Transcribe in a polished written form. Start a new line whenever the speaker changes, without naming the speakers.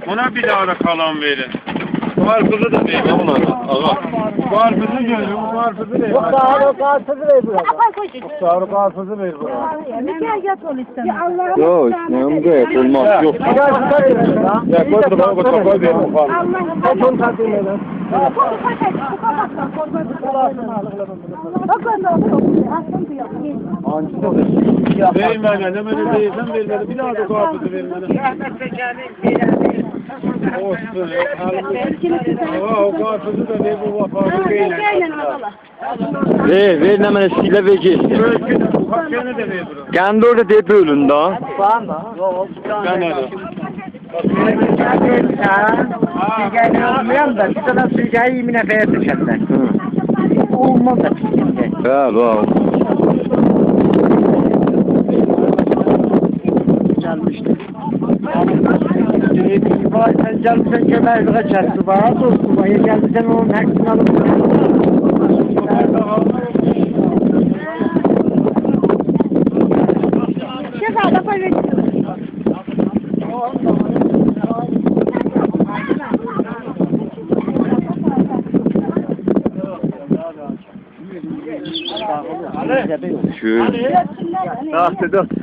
Ona bir daha da kalan verin. Karpuzu da verin. Karpuzu görüyor, bu karpuzu verin.
Sağ karpuzu ver buraya. Sağ karpuzu ver buraya.
Yok, ne gayet olmaz. Yok.
Ya koy da bana koy ver bu falan. Çok tatlı lan. Vermene, ne böyle değilsen vermene. Bir daha da karpuzu vermene. Olsun. O karpuzu da ver bu vafalı değil.
Ver ne mene sile veci.
Hakkını da ver bunu.
Kendi orada deyip ölün da.
Var mı? Yok.
Ben öyle.
Olmayan da bir tane sürücüyü yemine feye düşerler. Olmaz da şimdi.
Ha, bak.
Gelmişti. Sen gelmişsen kömeği kaçarsın bana dostum. Ya gelmişsen onun hakkını alıp. Şefada paylaşıyoruz.
Şöyle.
Dört.